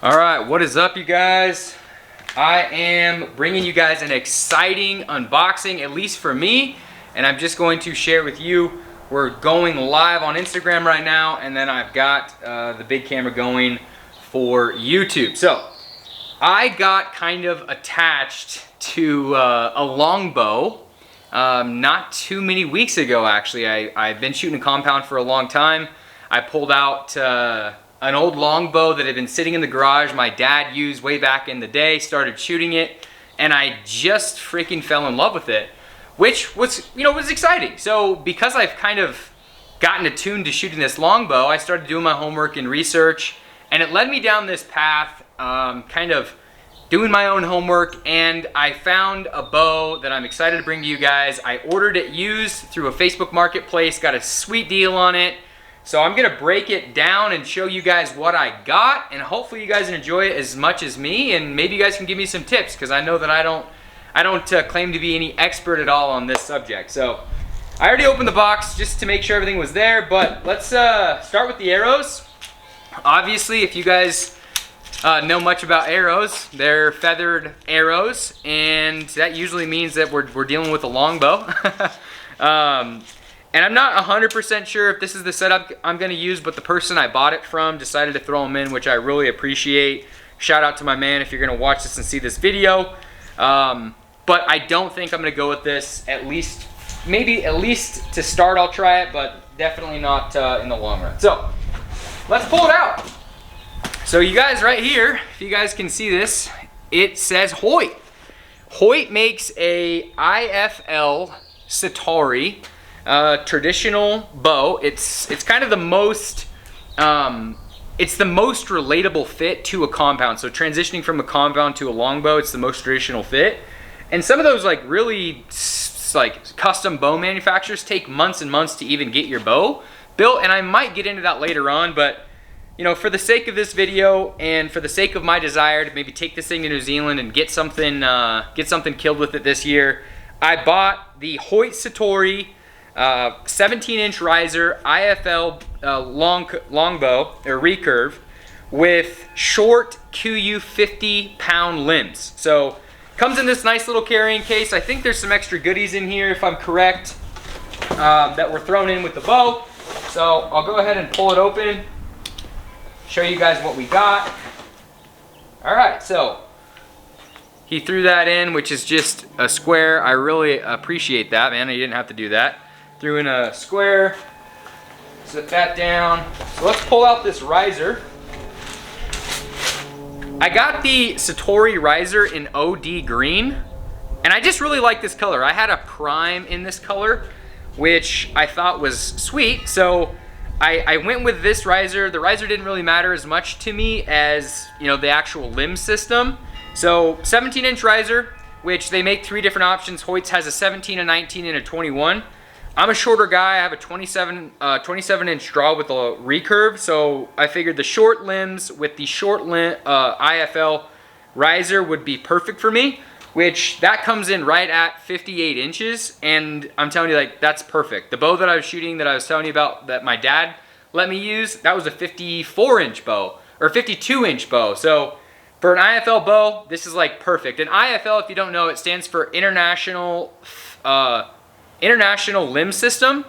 All right, what is up, you guys? I am bringing you guys an exciting unboxing, at least for me, and I'm just going to share with you. We're going live on Instagram right now, and then I've got the big camera going for YouTube. So I got kind of attached to a longbow not too many weeks ago, actually. I've been shooting a compound for a long time. I pulled out an old longbow that had been sitting in the garage my dad used way back in the day, started shooting it, and I just freaking fell in love with it, which was, was exciting. So because I've kind of gotten attuned to shooting this longbow, I started doing my homework and research, and it led me down this path, kind of doing my own homework, and I found a bow that I'm excited to bring to you guys. I ordered it used through a Facebook marketplace, got a sweet deal on it. So I'm gonna break it down and show you guys what I got, and hopefully you guys enjoy it as much as me, and maybe you guys can give me some tips, because I know that I don't claim to be any expert at all on this subject. So I already opened the box just to make sure everything was there, but let's start with the arrows. Obviously, if you guys know much about arrows, they're feathered arrows, and that usually means that we're dealing with a longbow. And I'm not 100% sure if this is the setup I'm going to use, but the person I bought it from decided to throw them in, which I really appreciate. Shout out to my man if you're going to watch this and see this video. But I don't think I'm going to go with this, maybe at least to start I'll try it, but definitely not in the long run. So let's pull it out. So you guys right here, if you guys can see this, it says Hoyt. Hoyt makes a ILF Satori traditional bow. It's kind of the most it's the most relatable fit to a compound. So transitioning from a compound to a longbow, it's the most traditional fit. And some of those really custom bow manufacturers take months and months to even get your bow built, and I might get into that later on, but for the sake of this video and for the sake of my desire to maybe take this thing to New Zealand and get something killed with it this year, I bought the Hoyt Satori 17-inch riser IFL longbow or recurve with short QU 50-pound limbs. So comes in this nice little carrying case. I think there's some extra goodies in here, if I'm correct, that were thrown in with the bow. So I'll go ahead and pull it open, show you guys what we got. All right, so he threw that in, which is just a square. I really appreciate that, man. You didn't have to do that. Threw in a square, set that down. So let's pull out this riser. I got the Satori riser in OD green, and I just really like this color. I had a prime in this color, which I thought was sweet, so I went with this riser. The riser didn't really matter as much to me as the actual limb system. So 17-inch riser, which they make 3 different options. Hoyt's has a 17, a 19, and a 21. I'm a shorter guy. I have a 27-inch draw with a recurve, so I figured the short limbs with the short IFL riser would be perfect for me, which that comes in right at 58 inches, and I'm telling you, that's perfect. The bow that I was shooting, that I was telling you about, that my dad let me use, that was a 54-inch bow, or 52-inch bow. So for an IFL bow, this is perfect. And IFL, if you don't know, it stands for International Limb System.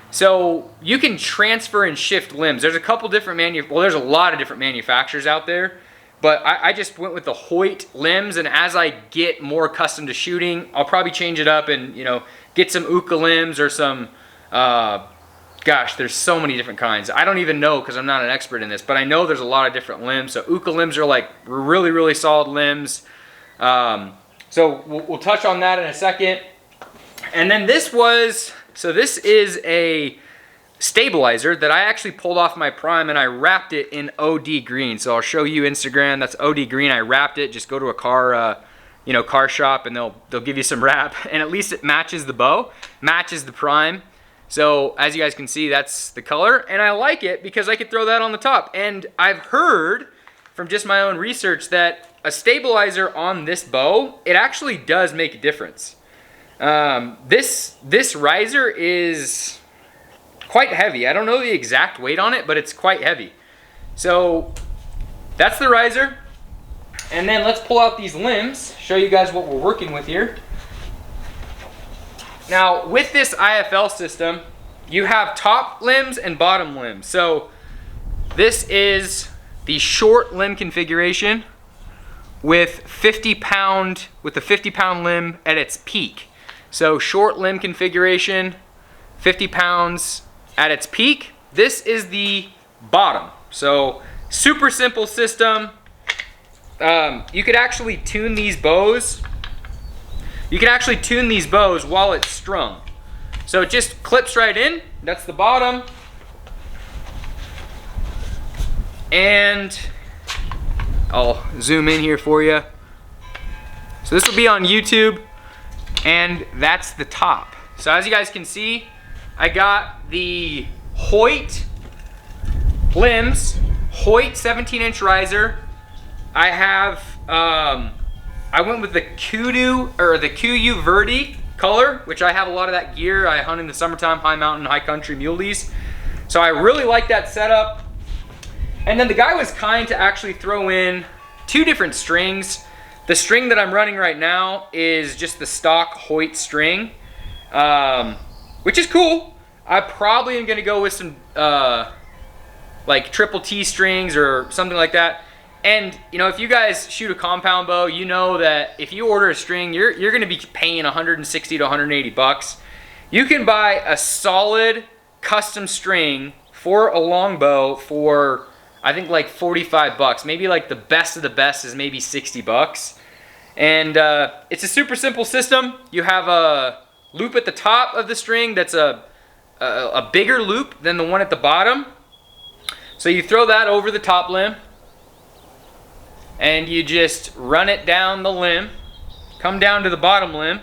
So you can transfer and shift limbs. There's a couple different there's a lot of different manufacturers out there, but I just went with the Hoyt limbs, and as I get more accustomed to shooting, I'll probably change it up and get some Uka limbs or some gosh, there's so many different kinds. I don't even know, because I'm not an expert in this, but I know there's a lot of different limbs. So Uka limbs are really, really solid limbs. So we'll touch on that in a second. And then this is a stabilizer that I actually pulled off my prime, and I wrapped it in OD green. So I'll show you Instagram. That's OD green. I wrapped it. Just go to a car shop, and they'll give you some wrap, and at least it matches the bow, matches the prime. So as you guys can see, that's the color, and I like it because I could throw that on the top. And I've heard from just my own research that a stabilizer on this bow, it actually does make a difference. This riser is quite heavy. I don't know the exact weight on it, but it's quite heavy. So that's the riser. And then let's pull out these limbs, show you guys what we're working with here. Now, with this IFL system, you have top limbs and bottom limbs. So this is the short limb configuration with a 50 pound limb at its peak. So short limb configuration, 50 pounds at its peak. This is the bottom. So super simple system. You could actually tune these bows. You can actually tune these bows while it's strung. So it just clips right in. That's the bottom. And I'll zoom in here for you. So this will be on YouTube, and that's the top. So as you guys can see, I got the Hoyt limbs, Hoyt 17-inch riser. I have, I went with the Kudu, or the QU Verde color, which I have a lot of that gear. I hunt in the summertime, high mountain, high country muleys. So I really like that setup. And then the guy was kind to actually throw in 2 different strings. The string that I'm running right now is just the stock Hoyt string, which is cool. I probably am gonna go with some like triple T strings or something like that. And you know, if you guys shoot a compound bow, you know that if you order a string, you're gonna be paying 160 to 180 bucks. You can buy a solid custom string for a longbow for, I think, like 45 bucks. Maybe like the best of the best is maybe 60 bucks. And it's a super simple system. You have a loop at the top of the string that's a bigger loop than the one at the bottom. So you throw that over the top limb, and you just run it down the limb, come down to the bottom limb,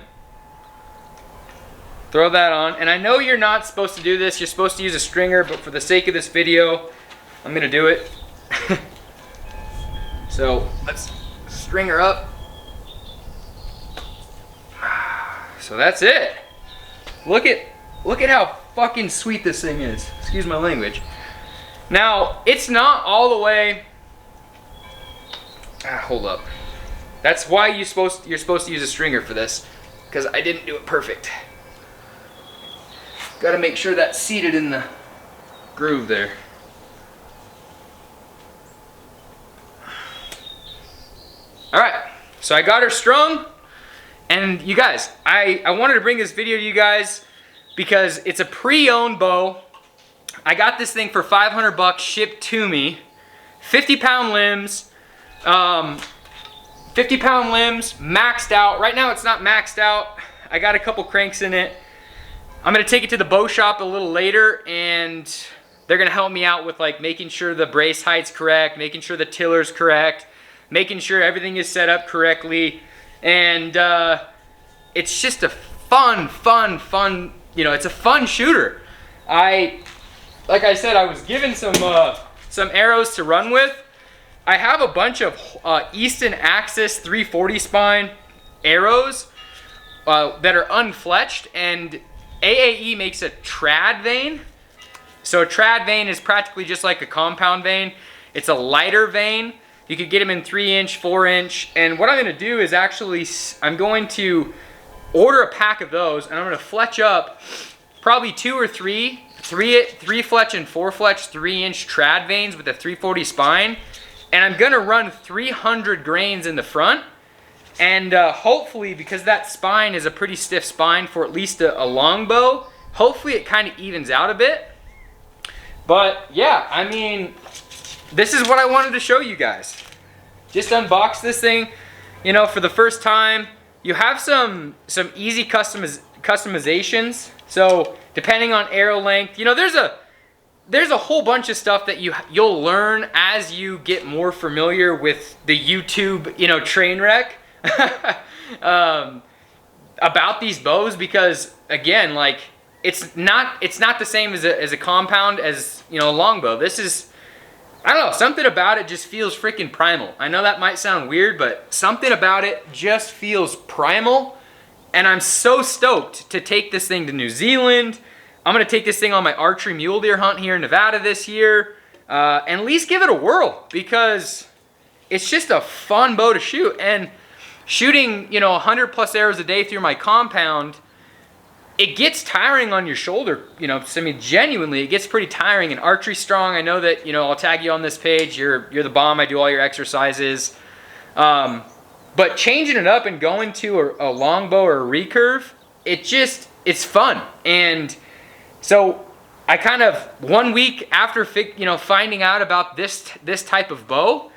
throw that on. And I know you're not supposed to do this, you're supposed to use a stringer, but for the sake of this video, I'm gonna do it. So let's string her up. So that's it. Look at how fucking sweet this thing is. Excuse my language. Now, it's not all the way. Hold up. That's why you're supposed to use a stringer for this, because I didn't do it perfect. Got to make sure that's seated in the groove there. All right, so I got her strung, and you guys, I wanted to bring this video to you guys because it's a pre-owned bow. I got this thing for 500 bucks shipped to me. 50-pound limbs, 50-pound limbs, maxed out. Right now it's not maxed out. I got a couple cranks in it. I'm gonna take it to the bow shop a little later, and they're gonna help me out with like making sure the brace height's correct, making sure the tiller's correct, making sure everything is set up correctly. And it's just a fun, you know, it's a fun shooter. Like I said, I was given some arrows to run with. I have a bunch of Easton Axis 340 spine arrows that are unfletched, and AAE makes a trad vane. So a trad vane is practically just like a compound vane. It's a lighter vane. You could get them in 3-inch, 4-inch, and what I'm going to do is actually, I'm going to order a pack of those, and I'm going to fletch up probably 2 or 3 fletch and 4 fletch 3-inch trad vanes with a 340 spine, and I'm going to run 300 grains in the front, and hopefully, because that spine is a pretty stiff spine for at least a longbow, hopefully it kind of evens out a bit. But yeah, I mean, this is what I wanted to show you guys. Just unbox this thing, you know, for the first time. You have some easy customizations. So depending on arrow length, you know, there's a whole bunch of stuff that you'll learn as you get more familiar with the YouTube, you know, train wreck about these bows, because again, like, it's not the same as a compound as, you know, a longbow. This is, I don't know, something about it just feels freaking primal. I know that might sound weird, but something about it just feels primal. And I'm so stoked to take this thing to New Zealand. I'm gonna take this thing on my archery mule deer hunt here in Nevada this year, and at least give it a whirl, because it's just a fun bow to shoot. And shooting, you know, 100 plus arrows a day through my compound, it gets tiring on your shoulder, you know. So, I mean, genuinely, it gets pretty tiring. And Archery Strong, I know that, you know, I'll tag you on this page. You're the bomb. I do all your exercises. But changing it up and going to a longbow or a recurve, it's fun. And so I kind of, 1 week after, you know, finding out about this type of bow,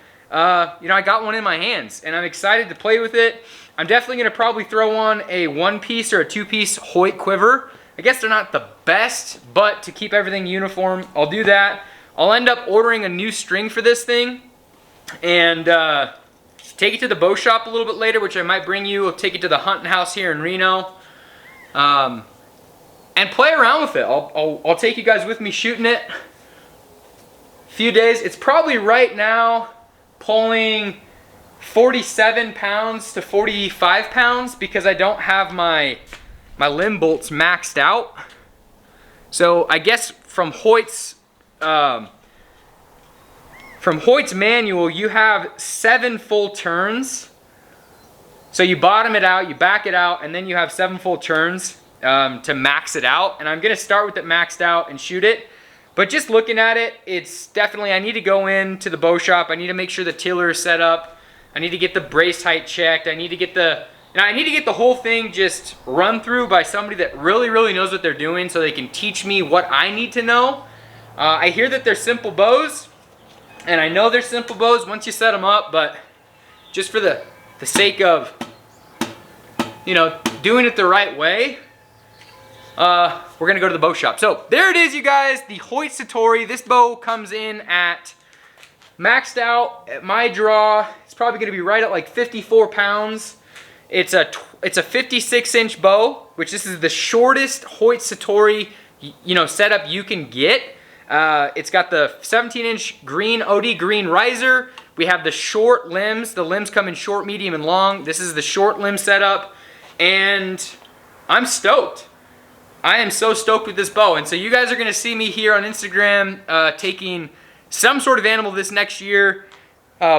you know, I got one in my hands and I'm excited to play with it. I'm definitely going to probably throw on a 1-piece or a 2-piece Hoyt quiver. I guess they're not the best, but to keep everything uniform, I'll do that. I'll end up ordering a new string for this thing and take it to the bow shop a little bit later, which I might bring you. I'll take it to the hunting house here in Reno and play around with it. I'll take you guys with me shooting it a few days. It's probably right now pulling 47 pounds to 45 pounds because I don't have my limb bolts maxed out. So I guess from Hoyt's manual, you have 7 full turns. So you bottom it out, you back it out, and then you have 7 full turns to max it out. And I'm gonna start with it maxed out and shoot it. But just looking at it, it's definitely, I need to go into the bow shop. I need to make sure the tiller is set up. I need to get the brace height checked. I need to get the whole thing just run through by somebody that really, really knows what they're doing so they can teach me what I need to know. I hear that they're simple bows, and I know they're simple bows once you set them up, but just for the sake of, you know, doing it the right way, we're gonna go to the bow shop. So there it is, you guys, the Hoyt Satori. This bow comes in at maxed out at my draw. It's probably gonna be right at like 54 pounds. It's a 56-inch bow, which this is the shortest Hoyt Satori, you know, setup you can get. It's got the 17-inch green OD green riser. We have the short limbs. The limbs come in short, medium, and long. This is the short limb setup, and I'm stoked. I am so stoked with this bow. And so you guys are gonna see me here on Instagram taking some sort of animal this next year,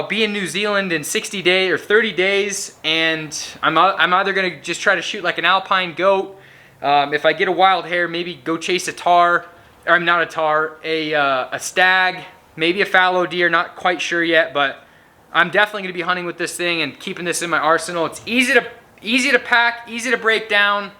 be in New Zealand in 60 days or 30 days, and I'm either gonna just try to shoot like an alpine goat. If I get a wild hare, maybe go chase a tar, or I'm not a tar, a stag, maybe a fallow deer, not quite sure yet, but I'm definitely gonna be hunting with this thing and keeping this in my arsenal. It's easy to pack, easy to break down.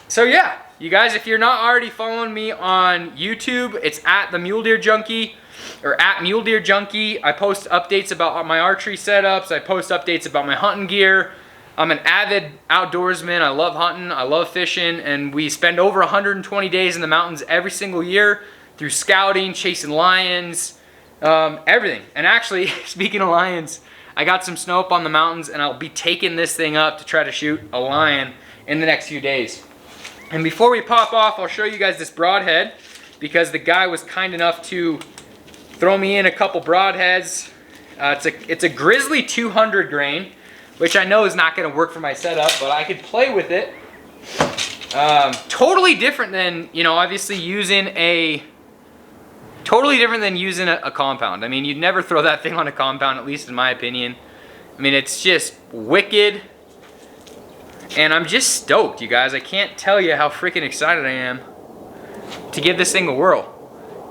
So yeah, you guys, if you're not already following me on YouTube, it's at the Mule Deer Junkie, or at Mule Deer Junkie. I post updates about my archery setups. I post updates about my hunting gear. I'm an avid outdoorsman. I love hunting, I love fishing, and we spend over 120 days in the mountains every single year through scouting, chasing lions, everything. And actually, speaking of lions, I got some snow up on the mountains, and I'll be taking this thing up to try to shoot a lion in the next few days. And before we pop off, I'll show you guys this broadhead, because the guy was kind enough to throw me in a couple broadheads. It's a Grizzly 200 grain, which I know is not going to work for my setup, but I could play with it. Totally different than, you know, obviously using a compound. I mean, you'd never throw that thing on a compound, at least in my opinion. I mean, it's just wicked. And I'm just stoked, you guys. I can't tell you how freaking excited I am to give this thing a whirl.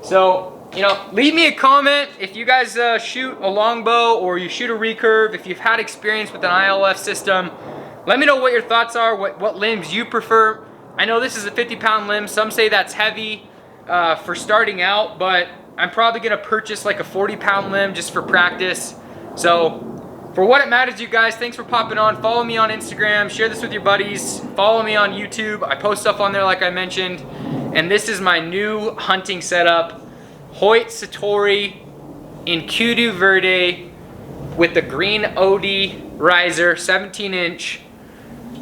So, you know, leave me a comment if you guys shoot a longbow or you shoot a recurve. If you've had experience with an ILF system, let me know what your thoughts are, what limbs you prefer. I know this is a 50-pound limb. Some say that's heavy for starting out, but I'm probably going to purchase like a 40-pound limb just for practice. So, for what it matters, you guys, thanks for popping on. Follow me on Instagram. Share this with your buddies. Follow me on YouTube. I post stuff on there like I mentioned. And this is my new hunting setup. Hoyt Satori in Kudu Verde with the green OD riser, 17-inch.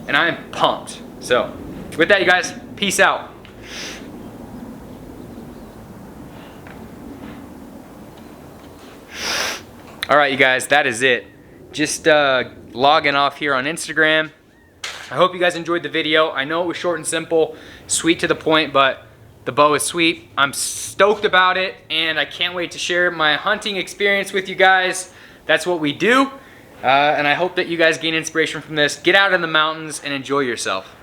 And I'm pumped. So, with that, you guys, peace out. All right, you guys, that is it. Just logging off here on Instagram. I hope you guys enjoyed the video. I know it was short and simple, sweet to the point, but The bow is sweet. I'm stoked about it, and I can't wait to share my hunting experience with you guys. That's what we do, and I hope that you guys gain inspiration from this. Get out in the mountains and enjoy yourself.